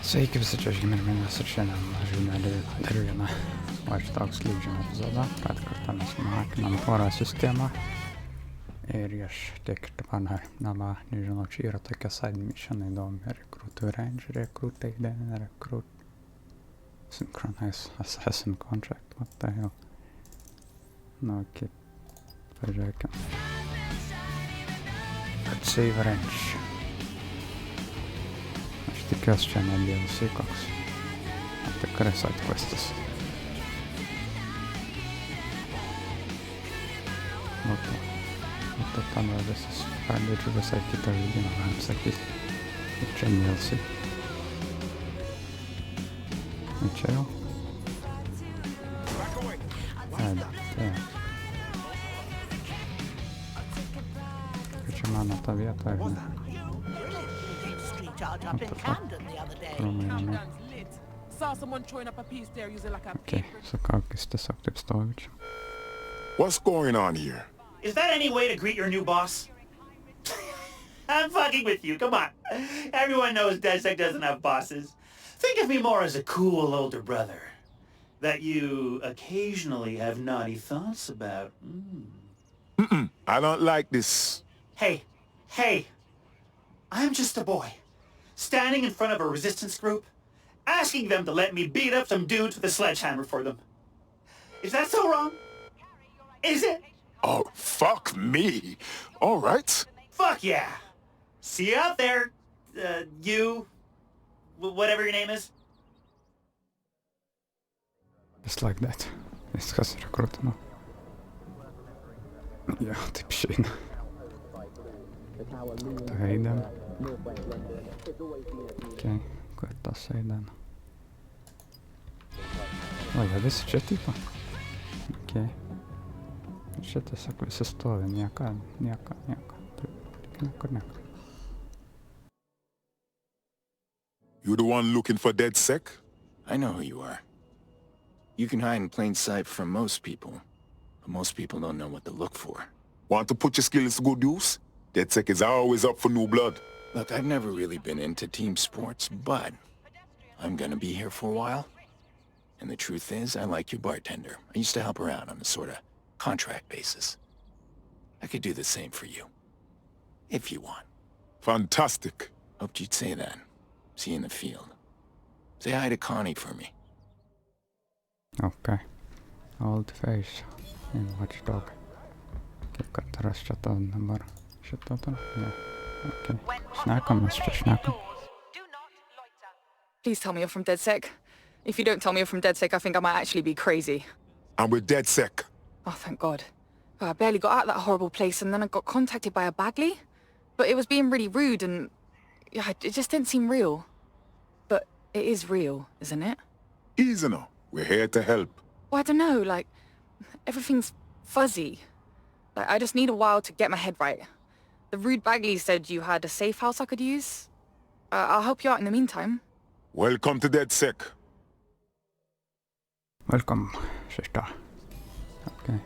Sveiki visi, čia GeimerMenas ir šiandien dar vieną žaidžiame epizodą. Kad kartą mes makinam voras sistemą. Ir aš tiek ir pana nama, nežinau, čia yra tokia admission įdomi. Recruit range, recruit aiden, recruit synchronize assassin contract. What the hell? Nu, okei. Pažiūrėkim. Save range. Tikiuosi čia ne DLC koks. Tikrai sidequestas. Nu to tada visas pradėčiau visai kitą žaidimą, galim sakyti. Ir čia DLC. Ir čia jau. Čia mano ta vieta, ar ne? Okay, so kaukis tiesiog taip stovi čia. What's going on here? Is that any way to greet your new boss? I'm fucking with you, come on. Everyone knows DedSec doesn't have bosses. Think of me more as a cool older brother that you occasionally have naughty thoughts about. I don't like this. Hey, I'm just a boy, standing in front of a resistance group, asking them to let me beat up some dudes with a sledgehammer for them. Is that so wrong? Is it? Oh, fuck me. All right. Fuck yeah. See you out there, you, whatever your name is. Just like that. Viskas rekrutino. Jo, taip išeina. Tu eidam. Okei, kur tas eidam? O, jie visi čia tipo. Okei. Čia tiesiog visi stovi, nieko. Niekur. You the one looking for DedSec? I know who you are. You can hide in plain sight from most people, but most people don't know what to look for. Want to put your skills to good use? DedSec is always up for new blood. Look, I've never really been into team sports, but I'm gonna be here for a while. And the truth is, I like your bartender. I used to help her out on a sort of contract basis. I could do the same for you, if you want. Fantastic. Hoped you'd say that. See you in the field. Say hi to Connie for me. Okay. Old face in watchdog. Kaip kad ras čia to dabar. Šito to? Ne. Okay. Šnekam. Please tell me you're from DedSec. If you don't tell me you're from DedSec, I think I might actually be crazy. I'm with DedSec. Oh, thank God. Well, I barely got out of that horrible place and then I got contacted by a Bagley. But it was being really rude and yeah, it just didn't seem real. But it is real, isn't it? Easy now. We're here to help. Well, I don't know, like, everything's fuzzy. Like, I just need a while to get my head right. The rude Bagley said you had a safe house I could use. I'll help you out in the meantime. Welcome to DedSec. Welcome, šešta. Okay.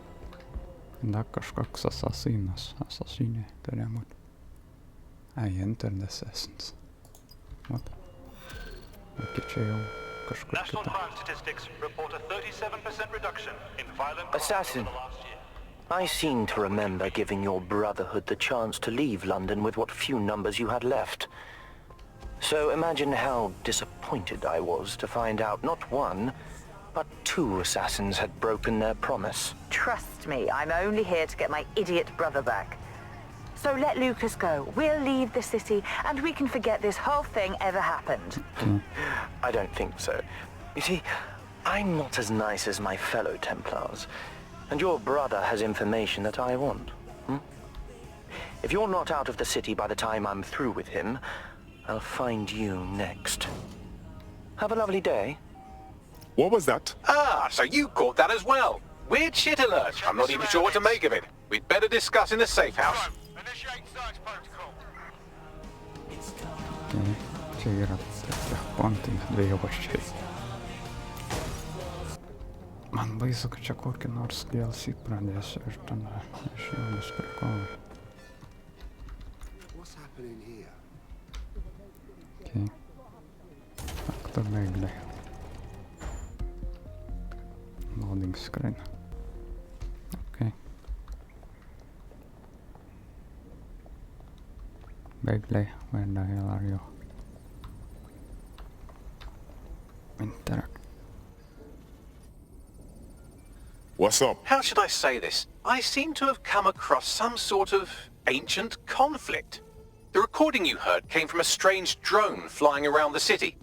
Dar kažkoks asasinė turėjo būt. I entered the assassins. What? Okay, čia jau kažkur National kita. crime statistics report a 37% reduction in violent crime Assassin. over the last year. I seem to remember giving your brotherhood the chance to leave London with what few numbers you had left. So imagine how disappointed I was to find out not one, but two assassins had broken their promise. Trust me, I'm only here to get my idiot brother back. So let Lucas go. We'll leave the city and we can forget this whole thing ever happened. I don't think so. You see, I'm not as nice as my fellow Templars, and your brother has information that I want. If you're not out of the city by the time I'm through with him, I'll find you next. Have a lovely day. What was that? Ah, so you caught that as well. Weird shit alert. I'm not even sure what to make of it. We'd better discuss in the safe house. Initiate search protocol. Okay. Čia yra tokie pontai dviejovaščiai. Man baisu, kad čia kokį nors DLC pradėsiu ir tada aš jau nusipirkau. Okay. to beiglai. Loading screen. Okay. Beiglai, where the hell are you? Interact. What's up? How should I say this? I seem to have come across some sort of ancient conflict. The recording you heard came from a strange drone flying around the city.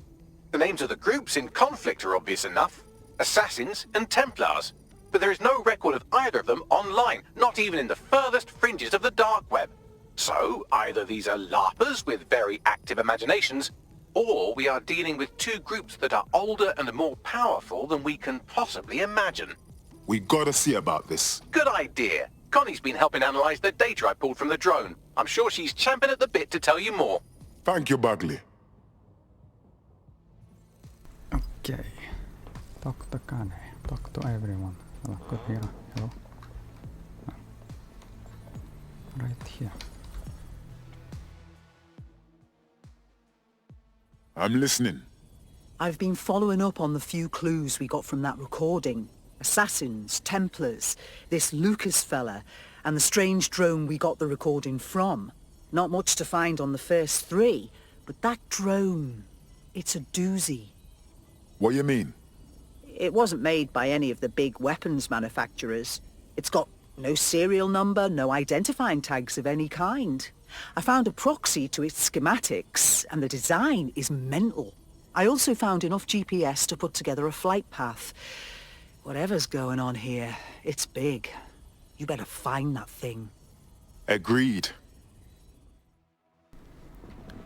The names of the groups in conflict are obvious enough. Assassins and Templars. But there is no record of either of them online, not even in the furthest fringes of the dark web. So, either these are LARPers with very active imaginations, or we are dealing with two groups that are older and more powerful than we can possibly imagine. We gotta see about this. Good idea. Connie's been helping analyze the data I pulled from the drone. I'm sure she's champing at the bit to tell you more. Thank you, Bagley. Okay. Talk to Kane. Talk to everyone. Good here. Hello. Right here. I'm listening. I've been following up on the few clues we got from that recording. Assassins, Templars, this Lucas fella, and the strange drone we got the recording from. Not much to find on the first three, but that drone, it's a doozy. What you mean? It wasn't made by any of the big weapons manufacturers. It's got no serial number, no identifying tags of any kind. I found a proxy to its schematics, and the design is mental. I also found enough GPS to put together a flight path. Whatever's going on here, it's big. You better find that thing. Agreed.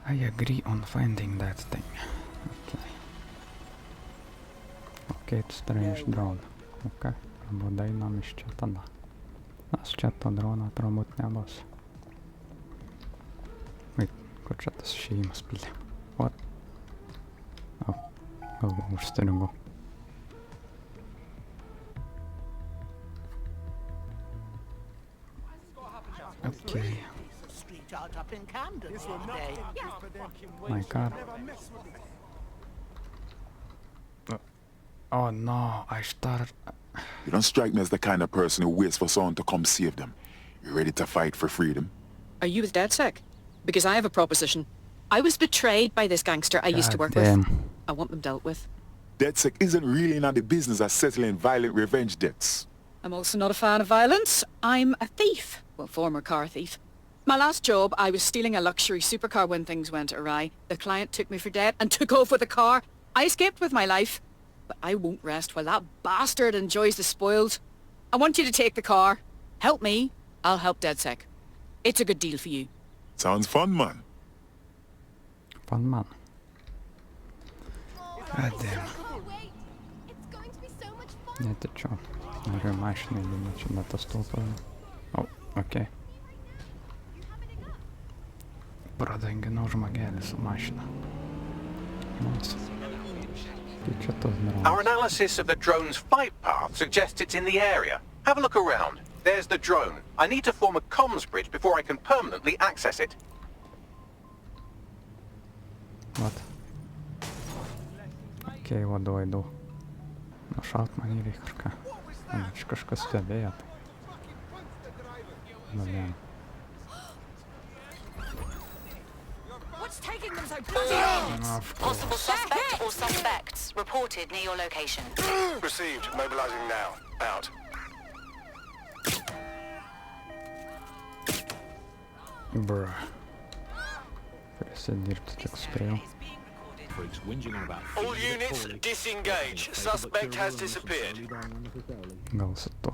I agree on finding that thing. Okay. Okay, it's strange drone. Okay, arba einam iš čia tada. Mes čia to droną turbūt nebus. Wait, kur čia tas išėjimas pilė? What? Oh, galva užstringo. Okay. My god. Oh no, I started... You don't strike me as the kind of person who waits for someone to come save them. You ready to fight for freedom? Are you with DedSec? Because I have a proposition. I was betrayed by this gangster I used to work with. I want them dealt with. DedSec isn't really in the business of settling violent revenge debts. I'm also not a fan of violence. I'm a thief. Well, former car thief. My last job, I was stealing a luxury supercar when things went awry. The client took me for debt and took off with the car. I escaped with my life. But I won't rest while that bastard enjoys the spoils. I want you to take the car. Help me. I'll help DedSec. It's a good deal for you. Sounds fun, man. Fun, man. God damn. Не, ты чё? Ремашный или начинать стопа. Oh, okay. Pradangi nuo žmogelis su mašina. Nice. Our analysis of the drone's flight path suggests it's in the area. Have a look around. There's the drone. I need to form a comms bridge before I can permanently access it. What? Okay, what do I do? Nušaut man į reikia. Man čia kažkas stebėjo. What's taking them so bloody long? Possible suspect or suspects reported near your location. Received. Mobilizing now. Out. Bruh. Prisidirbti tik spėjau. All units, disengage. Suspect has disappeared. Gal su to,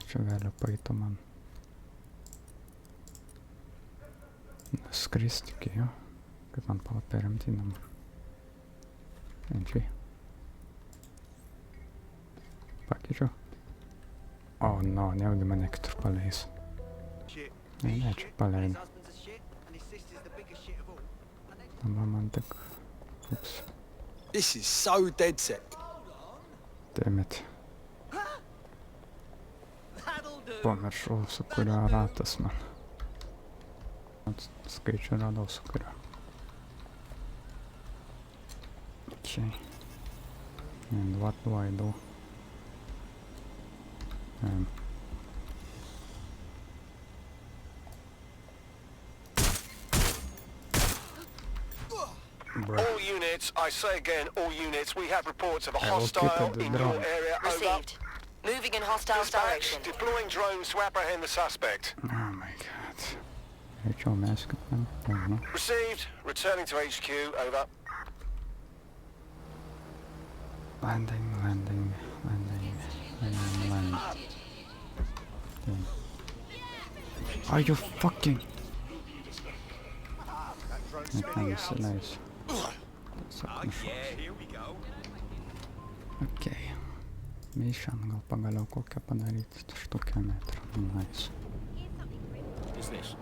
čia gali paito man. Skristi iki jo, kad man pala perimti namą. Enčiai. Pakeičiau. Oh no, nejaugi mane kitur paleis. Ne, čia paleido. Dabar man tik... Oops. This is so DedSec. Damn it. Pamiršau, su kuriuo ratas man. Skaičių radau su kuriuo. Okej. Men vad var det då? All units, I say again, all units, we have reports of a hostile in your area. Received. Moving in hostile direction. Deploying drones to apprehend the suspect. Oh my god. Hiç o mask man. Received. Returning to HQ. Over. Landing. Are you fucking? Nice. Okei. Mission gal pagaliau kokią padaryti štukę metrą. Nice. Is this?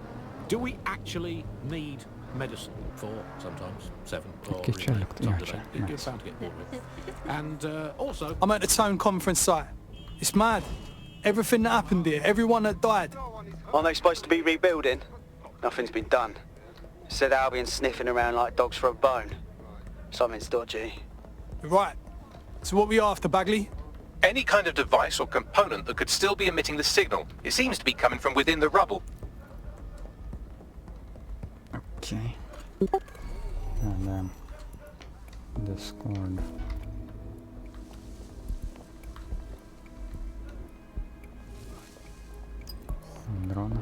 Do we actually need medicine for sometimes 7 or Okej, even look, some yeah, debate? nice. You're bound to get bored with. And also... I'm at the town conference site. It's mad. Everything that happened here, everyone that died. Aren't they supposed to be rebuilding? Nothing's been done. Said Albion's sniffing around like dogs for a bone. Something's dodgy. Right. So what we after, Bagley? Any kind of device or component that could still be emitting the signal. It seems to be coming from within the rubble. Okay. And Discord. Drone.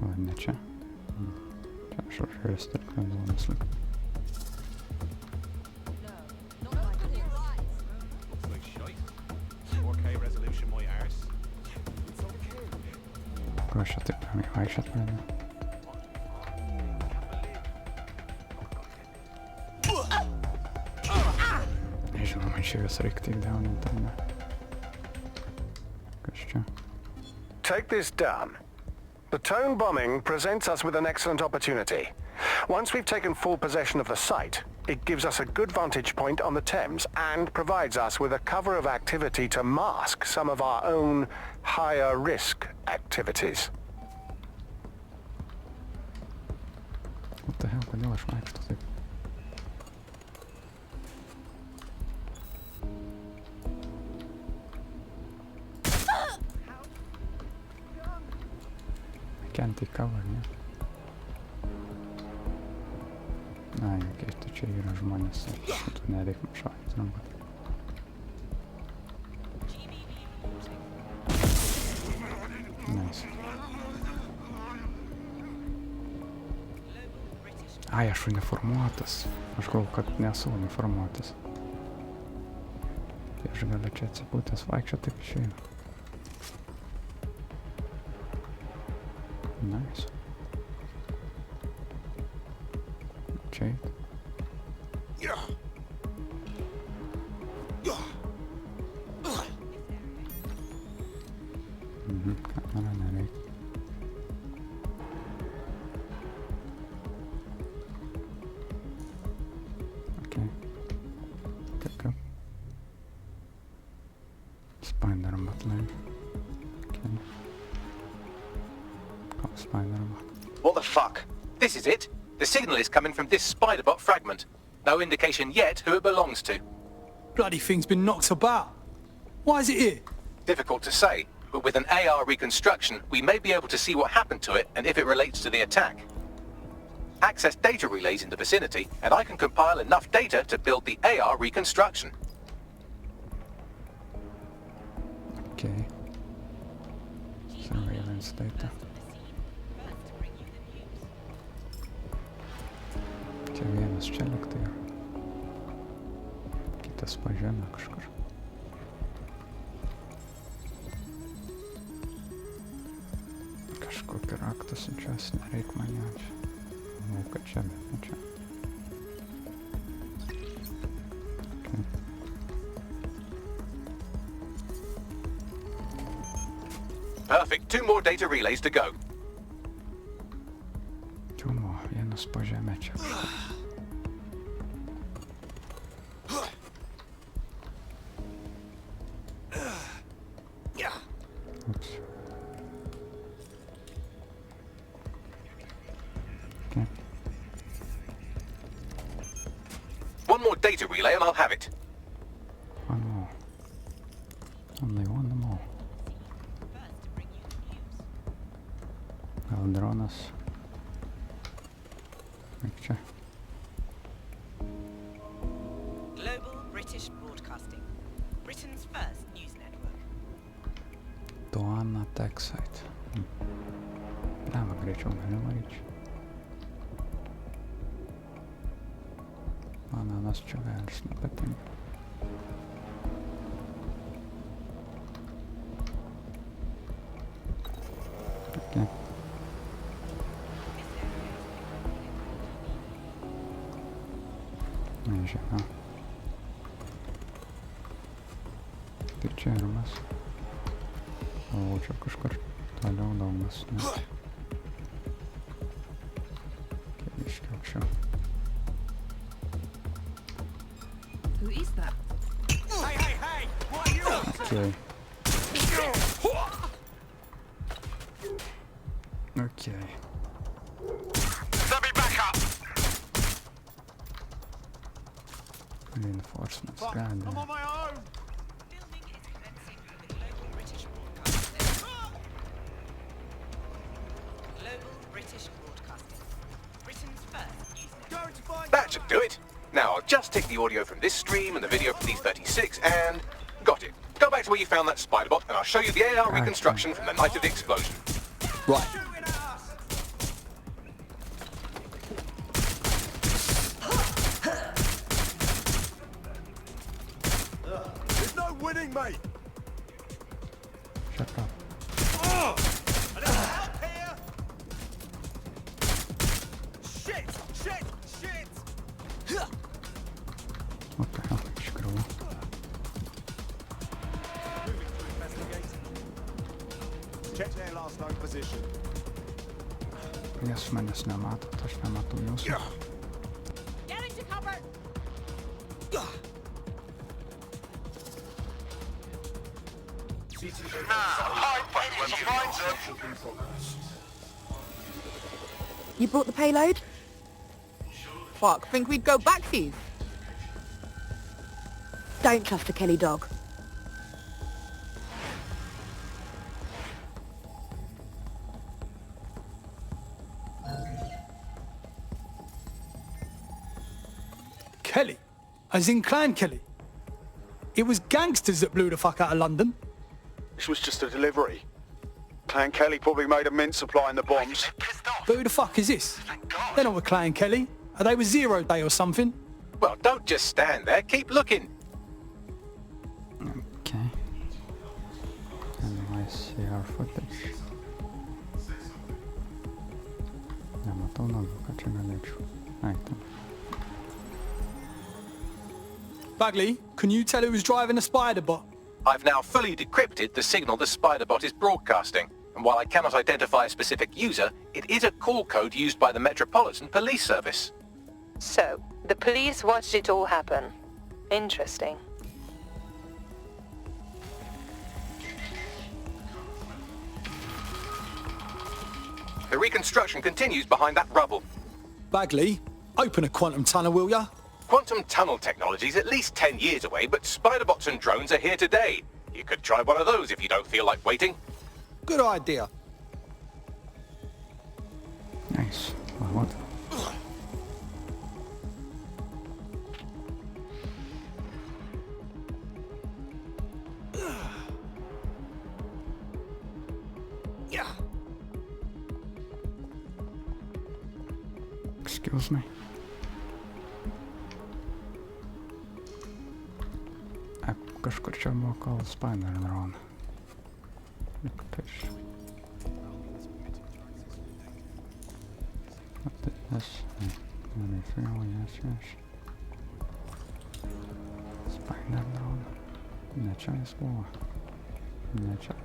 Ладно, че? Что же столько мысли? Проще ты промиваешь от меня. Я же вам еще раз ректик даун интернет. Что? Take this down. The tone bombing presents us with an excellent opportunity. Once we've taken full possession of the site, it gives us a good vantage point on the Thames and provides us with a cover of activity to mask some of our own higher risk activities. What the hell, поделаешь, Майк, что ты? Can't take cover, нет? Okei, tai čia yra žmonės, tu nereik mašauti, žinoma. Nice. Ai, aš uniformuotas. Aš galvoju, kad nesu uniformuotas. Tai aš galiu čia atsipūtęs vaikščioti, taip išeina. Nice. Čia. Kamera nereikia. Okay. Pick up. Spider button. Okay. Spider. What the fuck? This is it. The signal is coming from this spider-bot fragment. No indication yet who it belongs to. Bloody thing's been knocked about. Why is it here? Difficult to say, but with an AR reconstruction, we may be able to see what happened to it and if it relates to the attack. Access data relays in the vicinity, and I can compile enough data to build the AR reconstruction. Okay. Surveillance data. Čia vienas čia liktai ir kitas pažemė kažkur. Kažkokį raktą siunčias, nereik mane čia. Manau, kad čia, bet ne čia. Okay. Perfect. 2 more data relays to go. Vienas pažemė čia. One more data relay and I'll have it. One more. Only one more. Gal dronas. Čia. Global British Broadcasting. Britain's first news network. Tuana Tech Site. Blema, greičiau galiu varyti. Man anas čia vėlis nepatinka. Okay. Nežinau. Tai čia ir mes. O čia kažkur toliau daugas, ne? Kiek iškiaučiau. Who is that? Hey, hey, hey! What are you up to? Okay. Okay. Let me back up! Reinforcements, god. I'm on my own! Filming is commencing with Global British Broadcasting. Global British Broadcasting. Britain's first news network. That should do it. Now I'll just take the audio from this stream and the video from D36 and... got it. Go back to where you found that spider bot and I'll show you the AR reconstruction from the night of the explosion. Right. There's no winning, mate! Shut up. Oh! A little help here! Shit! Shit! Shit! What the hell? Screw. Check their last known position. Jas manęs nematot, aš nematau jūsų. Get into cover! You brought the payload? Fuck, think we'd go back for you? Don't trust a Kelly dog. Kelly? As in Clan Kelly? It was gangsters that blew the fuck out of London. This was just a delivery. Clan Kelly probably made a mint supplying the bombs. But who the fuck is this? They're not with Clan Kelly. Are they with Zero Day or something? Well, don't just stand there. Keep looking. Okay. Analyze CR footage. Nematau nagų, ką čia galėčiau. Ai, tam. Bagley, can you tell who was driving the spider bot? I've now fully decrypted the signal the spider bot is broadcasting. And while I cannot identify a specific user, it is a call code used by the Metropolitan Police Service. So, the police watched it all happen. Interesting. The reconstruction continues behind that rubble. Bagley, open a quantum tunnel, will ya? Quantum tunnel technology is at least 10 years away, but spider bots and drones are here today. You could try one of those if you don't feel like waiting. Good idea. Nice. Well, what? Excuse me. Kažkur čia buvo called spider drone. Liktais. What did this? Yes. Spider drone. Ne čia jis buvo. Ne čia.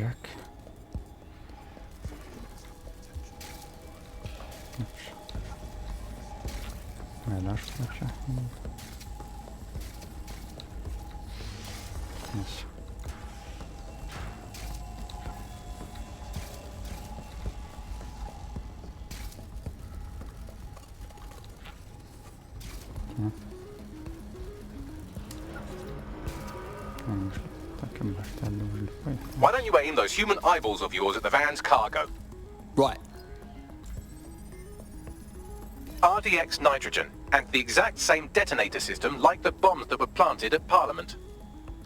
Jack. Vielä sitä. Yes. Why don't you aim those human eyeballs of yours at the van's cargo? Right. RDX nitrogen, and the exact same detonator system like the bombs that were planted at Parliament.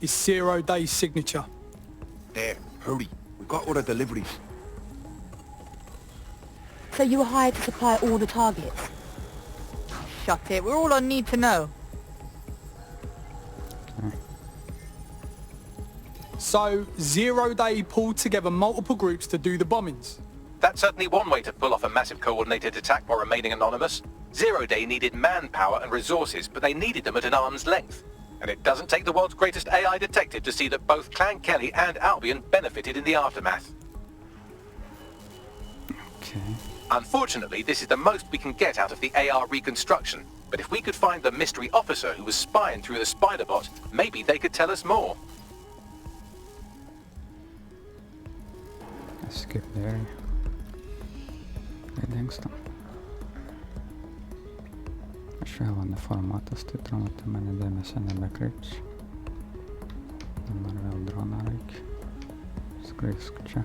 It's 0 Day's signature. There, hurry. We got all the deliveries. So you were hired to supply all the targets? Shut it, we're all on need to know. So, 0 Day pulled together multiple groups to do the bombings. That's certainly one way to pull off a massive coordinated attack while remaining anonymous. 0 Day needed manpower and resources, but they needed them at an arm's length. And it doesn't take the world's greatest AI detective to see that both Clan Kelly and Albion benefited in the aftermath. Okay. Unfortunately, this is the most we can get out of the AR reconstruction. But if we could find the mystery officer who was spying through the spider bot, maybe they could tell us more. Skip there. Längst. Šajā formātā stiprinām, tad man ir dēmēs nebekrīts. Man vēl dronā rīk. Skriskača.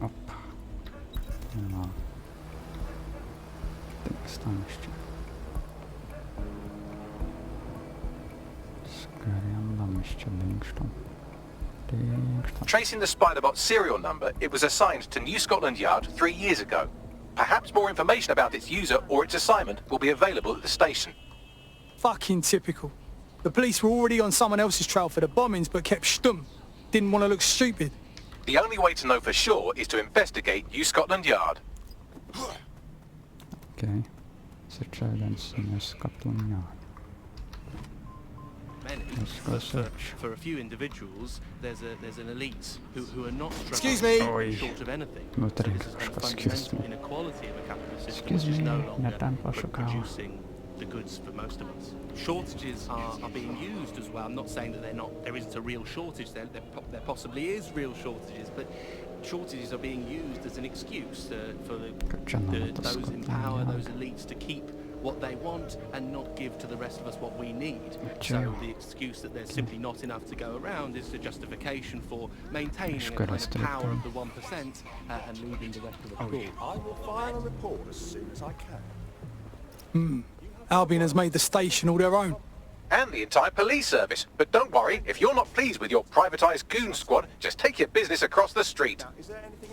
Op. No. Tak stanišķi. Tracing the Spiderbot serial number, it was assigned to New Scotland Yard 3 years ago. Perhaps more information about its user or its assignment will be available at the station. Fucking typical. The police were already on someone else's trail for the bombings but kept stum. Didn't want to look stupid. The only way to know for sure is to investigate New Scotland Yard. Okay. Search evidence in New Scotland Yard. For a few individuals, there's an elite who are not Excuse me. Short of anything. So this is a fundamental inequality of a capitalist system which is no longer producing the goods for most of us. Shortages are being used as well. I'm not saying that there isn't a real shortage. There possibly is real shortages, but shortages are being used as an excuse for those in power, those elites, to keep what they want and not give to the rest of us what we need. So the excuse that there's simply not enough to go around is the justification for maintaining a kind of power of the 1% and leaving the rest of the poor. I will file a report as soon as I can. Albion has made the station all their own. And the entire police service. But don't worry, if you're not pleased with your privatised goon squad, just take your business across the street.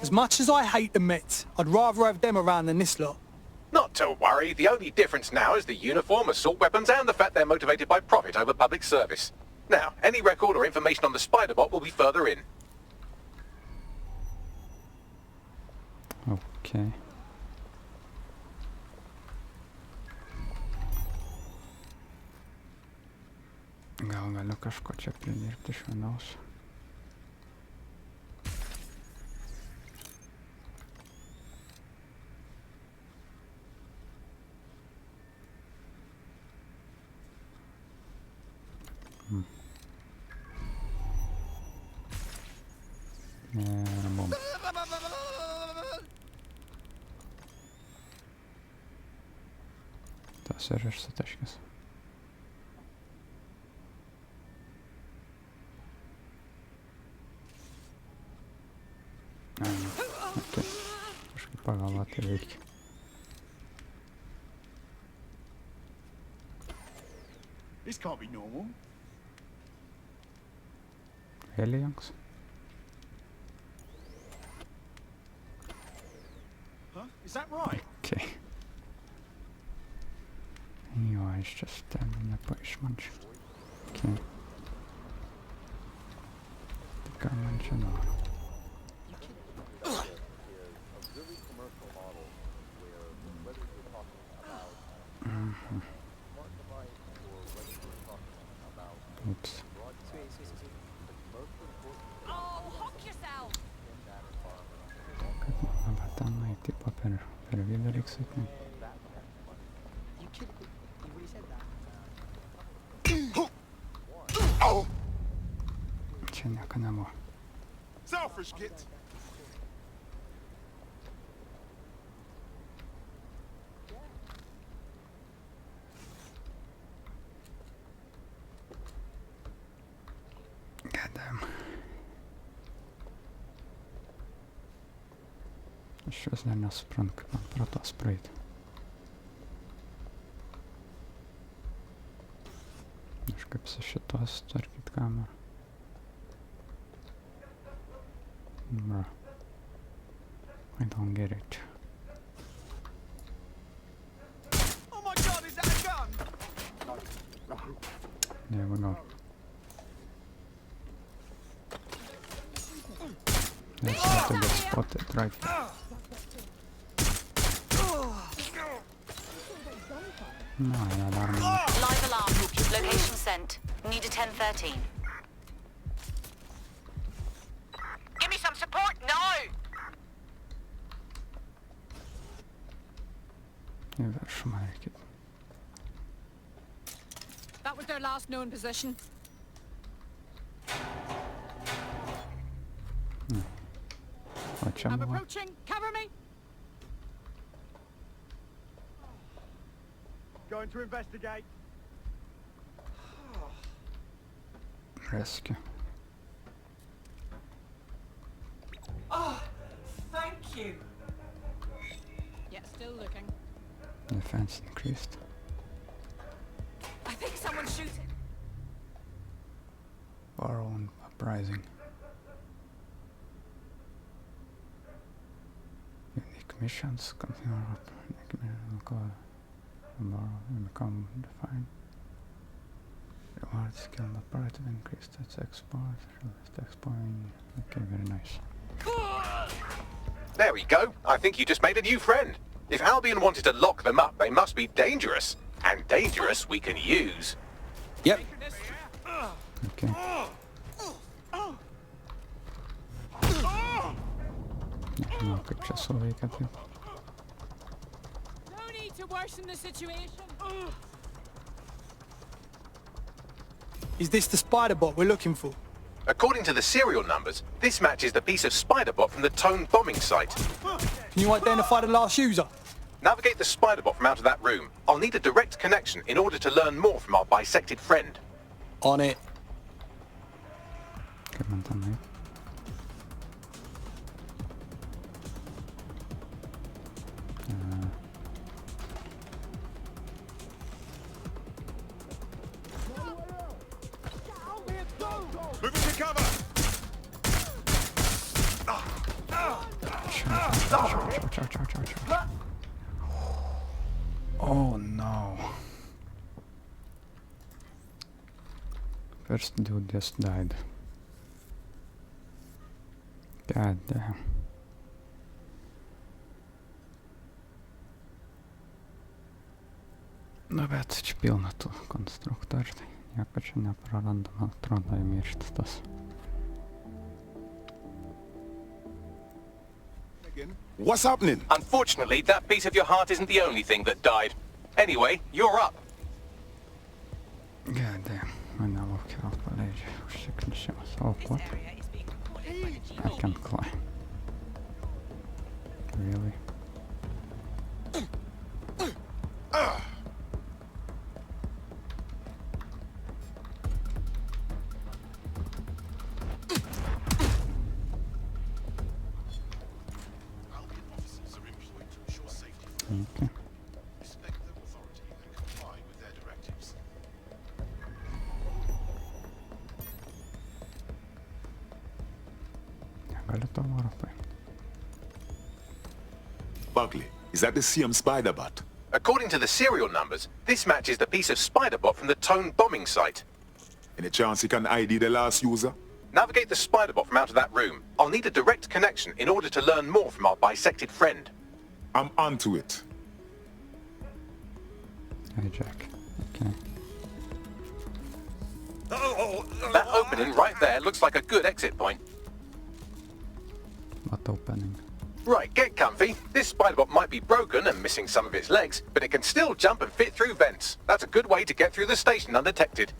As much as I hate the Mets, I'd rather have them around than this lot. Not to worry, the only difference now is the uniform, assault weapons, and the fact they're motivated by profit over public service. Now, any record or information on the Spiderbot will be further in. Okay. Gal galiu kažko čia pridirbti iš vienos. Tas ir išsitaškis. Okay. Kažkaip pagalvoti reikia. This can't be normal. Really, Youngs? Huh? Is that right? Okay. Jo, aš čia stebim nepaišmančiu. Okay. Tai ką man čia nori? Oops. Kad ten nueiti per vidurį, sakai. Čia nieko nebuvo. Selfish git. Gadam. Aš vis dar nesuprantu, kaip man pro tos praeiti. Aš kaip su šitos tvarkyt kamerą. Bro. I don't get it. Oh my god, is that a gun? There we go. That's not to get spotted right here. No, alarm. Live alarm. Location sent. Need a 1013. Give me some support now! That was their last known position. I'm approaching. Cover me. Going to investigate. Rescue. Oh, thank you. Yeah, still looking. Defense increased. I think someone's shooting. Borrow and uprising. Unique missions. Borrow and become defined. Reward skill operative increased its export. Released export. Okay, very nice. There we go. I think you just made a new friend. If Albion wanted to lock them up, they must be dangerous. And dangerous we can use. Yep. Okay. Nežinau, kaip čia suveikia taip. No need to worsen the situation. Is this the spider bot we're looking for? According to the serial numbers, this matches the piece of spider bot from the Tone bombing site. Can you identify the last user? Navigate the spider bot from out of that room. I'll need a direct connection in order to learn more from our bisected friend. On it. Kaip man ten eit? Moving to cover. Oh no. First dude just died. God damn. Nu bet čia pilna tų konstruktorių, tai nieko čia neprarandam, atrodo įmiršti tas. What's happening? Unfortunately, that piece of your heart isn't the only thing that died. Anyway, you're up. God damn, mane laukia paleidžia užsiklišimas. Oh, what? I can climb. Really? Okay. Buckley, is that the same spider bot? According to the serial numbers, this matches the piece of spider bot from the Tone bombing site. Any chance you can ID the last user? Navigate the spider bot from out of that room. I'll need a direct connection in order to learn more from our bisected friend. I'm onto it. Hijack. Okay. That opening right there looks like a good exit point. What opening? Right, get comfy. This spider-bot might be broken and missing some of its legs, but it can still jump and fit through vents. That's a good way to get through the station undetected.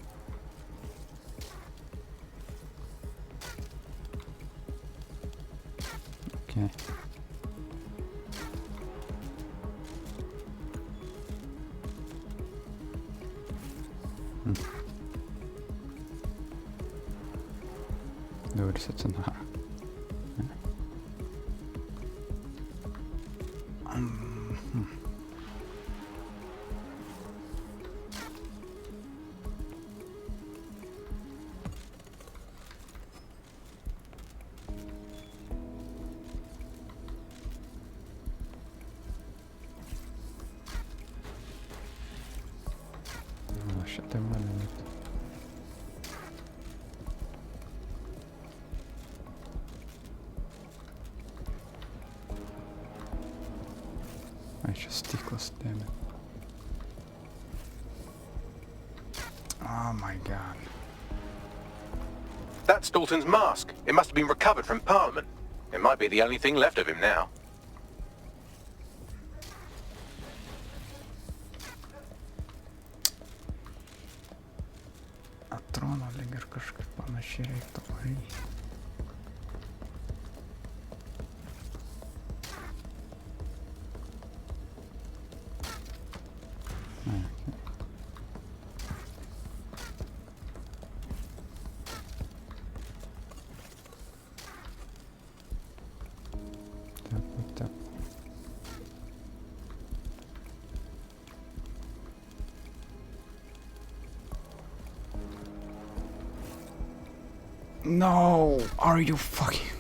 Okay. Durvis sitter här. Shit, I just stickless, damn it. Oh my god. That's Dalton's mask. It must have been recovered from Parliament. It might be the only thing left of him now. Atrodo lyg ir kažkaip panašiai reiktų varyti. No, are you fucking...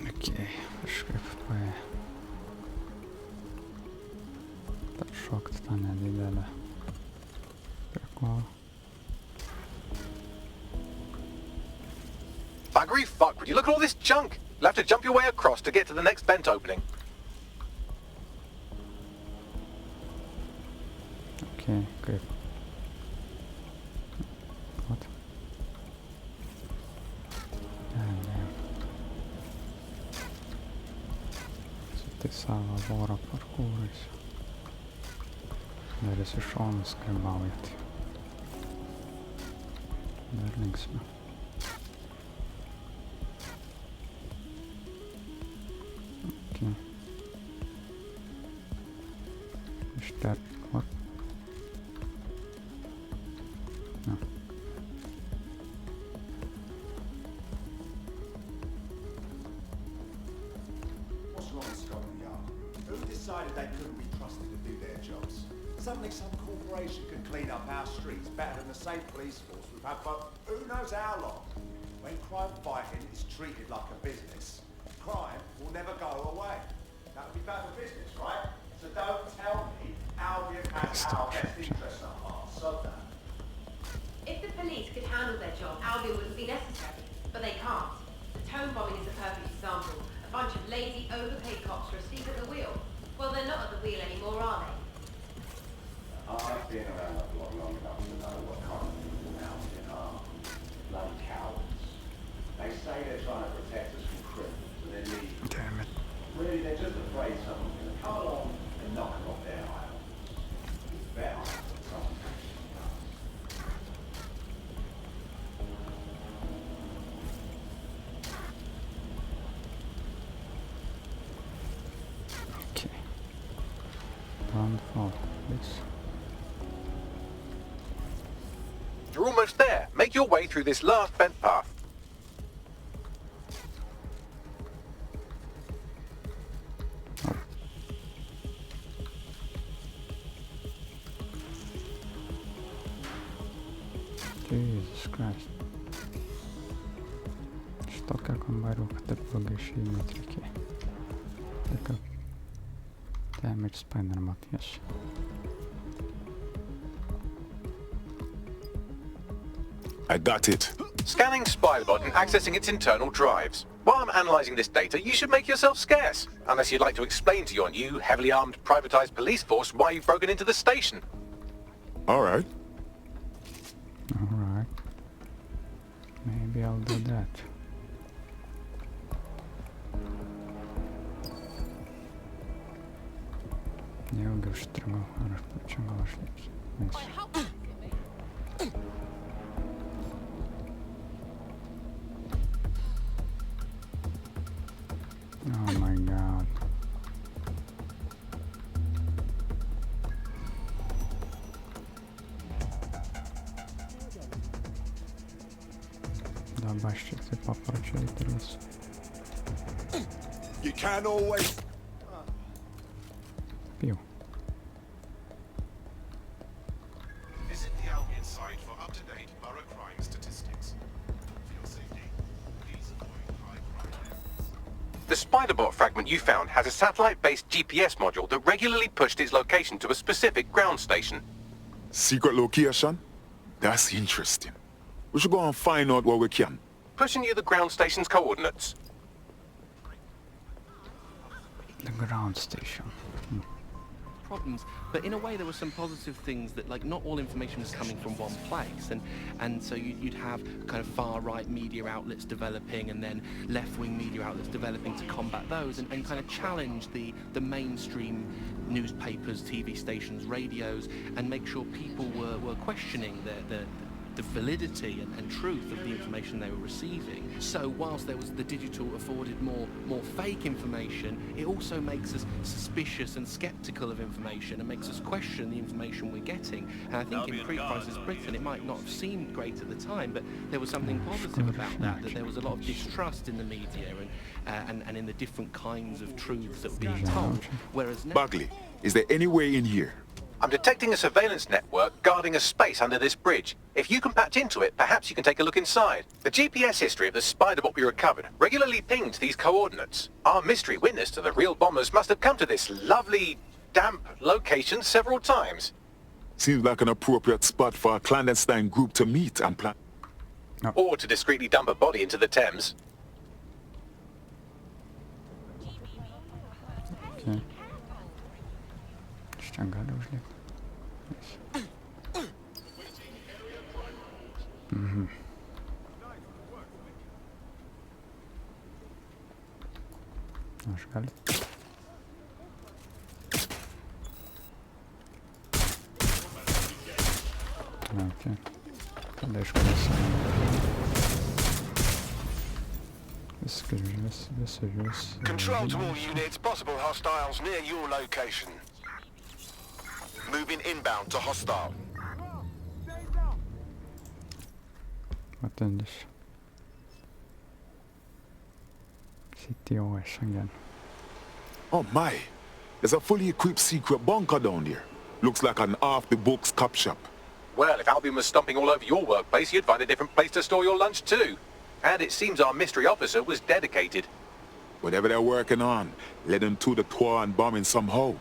Okay, kažkaip peršokti tą nedidelę prikolą. Buggery fuck, would you look at all this junk? You'll have to jump your way across to get to the next vent opening. Okay, good. What? Damn. Sitten savo vorą parkūrais. Dar esi šonus skribaujat. Dar linksma. Okay. Išter... What? No. What's wrong with Scotland Yard? Who decided they couldn't be trusted to do their jobs? Suddenly some corporation can clean up our streets better than the same police force we've had for who knows how long. When crime fighting is treated like a business, crime will never go away. That would be bad for business, right? So don't tell me Albion has our best interests at heart. So that. If the police could handle their job, Albion wouldn't be necessary. But they can't. The tone bombing is a perfect example. A bunch of lazy, overpaid cops are asleep at the wheel. Well, they're not at the wheel anymore, are they? I've been around the block long enough to know what kind of people Albion are. Bloody cowards. They say they're trying to protect us from criminals, but they're leaving. Damn it. Really, they're just afraid someone's going to come along and knock them off their island. It's better than someone actually does. Okay. Don't fall, please. You're almost there. Make your way through this last vent path. Jesus Christ. Šitokia kambariuka taip pagaišiai metrikė. Like a damage spider Matthias. I got it. Scanning Spiderbot and accessing its internal drives. While I'm analysing this data, you should make yourself scarce. Unless you'd like to explain to your new, heavily armed, privatised police force why you've broken into the station. All right. All right. Maybe I'll do that. Neugestrimo, oh my god. Zobaczcie, popatrzcie teraz. You can always... Piu. Visit the Albion site for up-to-date borough crime statistics. For your safety, please avoid high crime areas. The Spiderbot fragment you found has a satellite-based GPS module that regularly pushed its location to a specific ground station. Secret location? That's interesting. We should go and find out what we can. Pushing you the ground station's coordinates. The ground station. Problems, but in a way there were some positive things that, like, not all information was coming from one place, and so you'd have kind of far-right media outlets developing and then left-wing media outlets developing to combat those and kind of challenge the mainstream newspapers, TV stations, radios, and make sure people were questioning the validity and truth of the information they were receiving. So whilst there was the digital afforded more fake information, it also makes us suspicious and skeptical of information and makes us question the information we're getting. And I think in pre-crisis Britain it might not have seemed great at the time, but there was something positive about that there was a lot of distrust in the media and in the different kinds of truths that were being told. Whereas now... Bagley, is there any way in here? I'm detecting a surveillance network guarding a space under this bridge. If you can patch into it, perhaps you can take a look inside. The GPS history of the Spiderbot we recovered regularly pinged these coordinates. Our mystery witness to the real bombers must have come to this lovely, damp location several times. Seems like an appropriate spot for a clandestine group to meet and plan. No. Or to discreetly dump a body into the Thames. Okay. Ściągamy już nie. Mhm. Nasz gali. Okay. Control to all units, possible hostiles near your location. Moving inbound to hostile. Attendez. City OS again. Oh my! There's a fully equipped secret bunker down there. Looks like an off-the-books cop shop. Well, if Albion was stomping all over your workplace, you'd find a different place to store your lunch too. And it seems our mystery officer was dedicated. Whatever they're working on, led them to the tour and bombing somehow.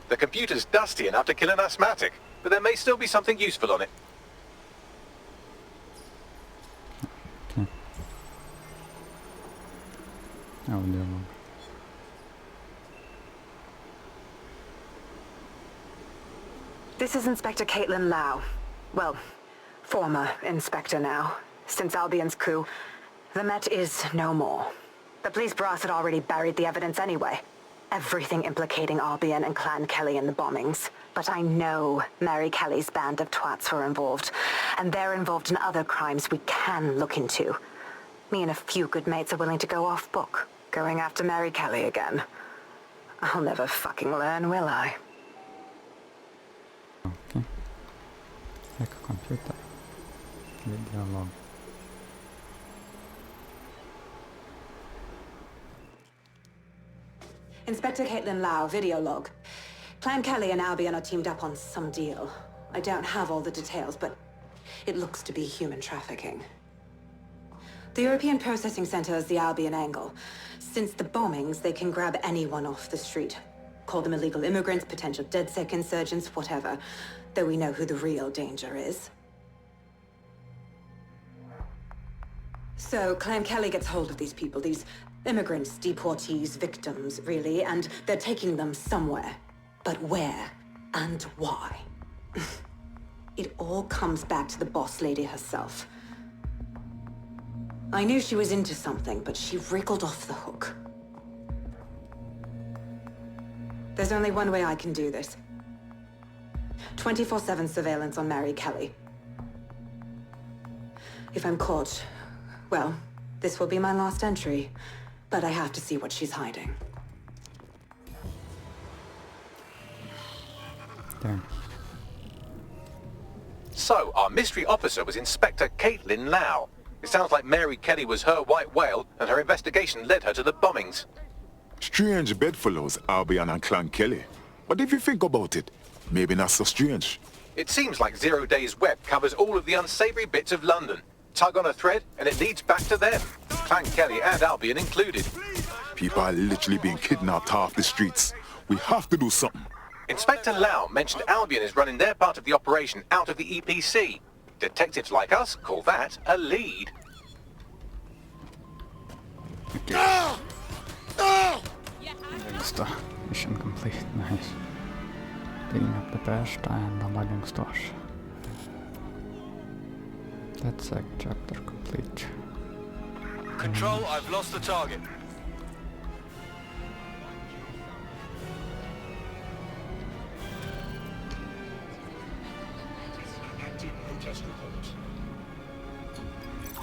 The computer's dusty enough to kill an asthmatic, but there may still be something useful on it. Okay. Oh, dear Lord. This is Inspector Caitlin Lau. Well, former Inspector now. Since Albion's coup, the Met is no more. The police brass had already buried the evidence anyway. Everything implicating Albion and Clan Kelly in the bombings. But I know Mary Kelly's band of twats were involved. And they're involved in other crimes we can look into. Me and a few good mates are willing to go off book, going after Mary Kelly again. I'll never fucking learn, will I? Okay. Ecco computer. Video log. Inspector Caitlin Lau, video log. Clan Kelly and Albion are teamed up on some deal. I don't have all the details, but it looks to be human trafficking. The European Processing Center is the Albion angle. Since the bombings, they can grab anyone off the street. Call them illegal immigrants, potential DedSec insurgents, whatever. Though we know who the real danger is. So, Clan Kelly gets hold of these people, these Immigrants, deportees, victims, really, and they're taking them somewhere. But where and why? It all comes back to the boss lady herself. I knew she was into something, but she wriggled off the hook. There's only one way I can do this. 24/7 surveillance on Mary Kelly. If I'm caught, well, this will be my last entry. But I have to see what she's hiding. Damn. So, our mystery officer was Inspector Caitlin Lau. It sounds like Mary Kelly was her white whale, and her investigation led her to the bombings. Strange bedfellows, Albion and Clan Kelly. But if you think about it, maybe not so strange. It seems like 0 Days Web covers all of the unsavory bits of London. Tug on a thread, and it leads back to them. Clan Kelly and Albion included. People are literally being kidnapped off the streets. We have to do something. Inspector Lau mentioned Albion is running their part of the operation out of the EPC. Detectives like us call that a lead. Längsta. Mission complete. Nice. Clean up the best and unloading stores. That's a chapter complete. Control, I've lost the target.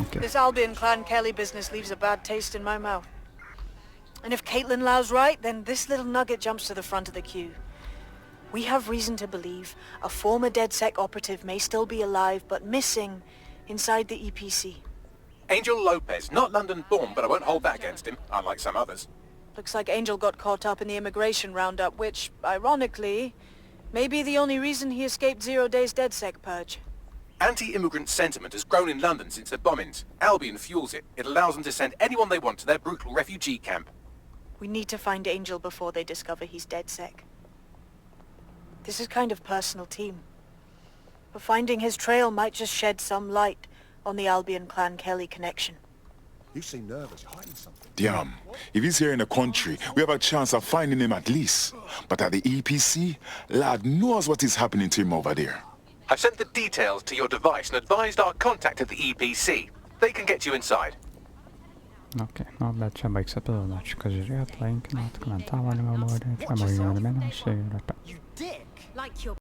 Okay. This Albion Clan Kelly business leaves a bad taste in my mouth. And if Caitlin Lau's right, then this little nugget jumps to the front of the queue. We have reason to believe a former DedSec operative may still be alive, but missing inside the EPC. Angel Lopez, not London-born, but I won't hold that against him, unlike some others. Looks like Angel got caught up in the immigration roundup, which, ironically, may be the only reason he escaped 0 Days DedSec purge. Anti-immigrant sentiment has grown in London since the bombings. Albion fuels it. It allows them to send anyone they want to their brutal refugee camp. We need to find Angel before they discover he's DedSec. This is kind of personal team. But finding his trail might just shed some light on the Albion Clan Kelly connection. You seem nervous. You're hiding something. Damn. If he's here in the country, we have a chance of finding him at least. But at the EPC, lad knows what is happening to him over there. I've sent the details to your device and advised our contact at the EPC. They can get you inside. Okei, no bet čia baigs epizodą. Ačiū, kad žiūrėjot, laikinot, komentavo, negalvojate, čia buvo GeimerMenas, ir